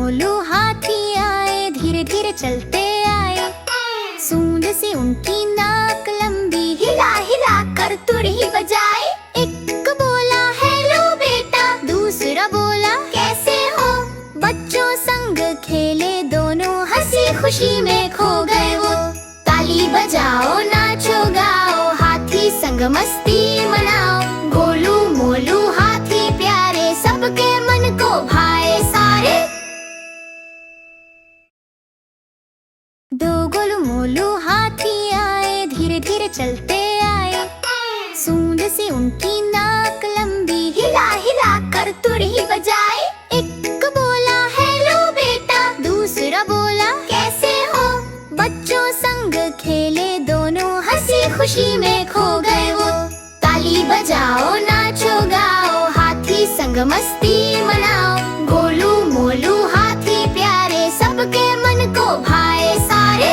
मोलू हाथी आए, धीरे धीरे चलते आए। सूंड से उनकी नाक लंबी, हिला हिला कर तुरही बजाए। एक बोला हेलो बेटा, दूसरा बोला कैसे हो। बच्चों संग खेले दोनों, हंसी खुशी में खो गए वो। ताली बजाओ नाचो गाओ, हाथी संग मस्ती मनाओ। गोलू मोलू हाथी प्यारे, सबके मन को भाए सारे। दो गोलू मोलू हाथी आए, धीरे धीरे चलते आए। सूंड से उनकी नाक लंबी, हिला हिला कर तुरही बजाए। एक बोला हेलो बेटा, दूसरा बोला कैसे हो। बच्चों संग खेले दोनों, हंसी खुशी में खो गए वो। ताली बजाओ नाचो गाओ, हाथी संग मस्ती मनाओ। गोलू मोलू हाथी प्यारे, सबके मन को भाए सारे।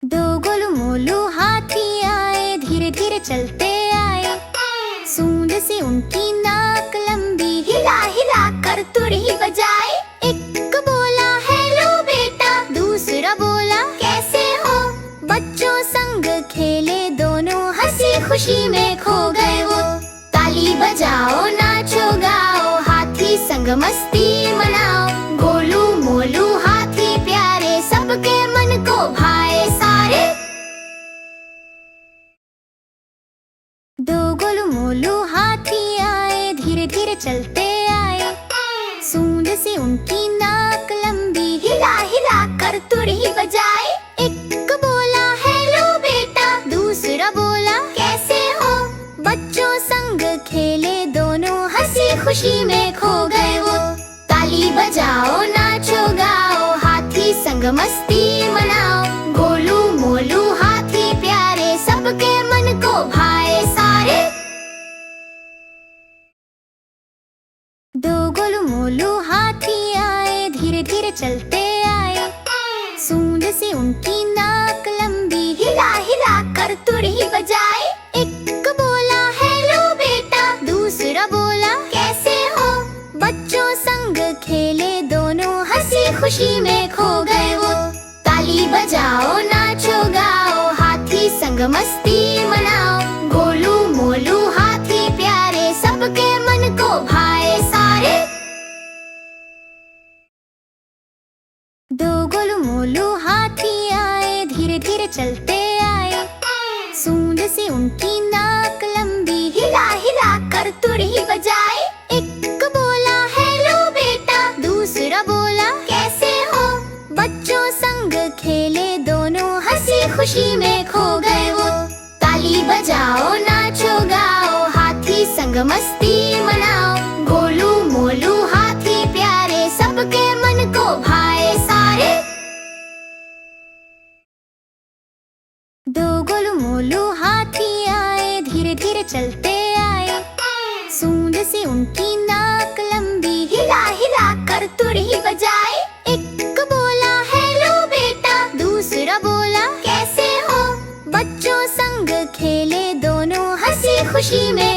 दो गोलू मोलू हाथी आए, धीरे धीरे चलते आए। सूंड से उनकी नाक लंबी, हिला हिला कर तुरही बजाए। एक बोला हेलो बेटा, दूसरा बोला कैसे हो। बच्चों संग खेले दोनों, हंसी खुशी में खो गए वो। ताली बजाओ नाचो गाओ, हाथी संग मस्ती मनाओ। गोलू मोलू हाथी प्यारे, सबके मन को भाए सारे। दो गोलू मोलू हाथी आए, धीरे धीरे चलते आए। सूंड से उनकी नाक लंबी, हिला हिला कर तुरही बजाए। एक बोला हेलो बेटा, दूसरा बोला कैसे हो। बच्चों संग खेले दोनों, हंसी खुशी में खो गए वो। ताली बजाओ नाचो गाओ, हाथी संग मस्ती मनाओ। गोलू मोलू हाथी प्यारे, सबके मन को भाए सारे। दो गोलू मोलू हाथी आए, धीरे धीरे चलते आए। सूंड से उनकी नाक लंबी, हिला हिला कर तुरही बजाए। एक बोला हेलो बेटा, दूसरा बोला कैसे हो। बच्चों संग खेले दोनों, हंसी खुशी में खो गए वो। ताली बजाओ नाचो गाओ, हाथी संग मस्ती मनाओ। गोलू मोलू हाथी प्यारे, सबके मन को भाए सारे। दो गोलू मोलू हाथी आए, धीरे धीरे चलते आए। सूंड से उनकी नाक लंबी, हिला हिला कर तुरही बजाए। एक बोला हेलो बेटा, दूसरा बोला कैसे हो। बच्चों संग खेले दोनों, हंसी खुशी में खो गए वो। ताली बजाओ नाचो गाओ, हाथी संग मस्ती मनाओ। गोलू मोलू हाथी प्यारे, सबके मन को भाए सारे। दो गोलू मोलू हाथी आए, धीरे धीरे चलते आए। सूंड से उनकी नाक लंबी, हिला हिला कर तुरही बजाए। एक बोला हेलो बेटा, दूसरा बोला कैसे हो। बच्चों संग खेले दोनों, हंसी खुशी में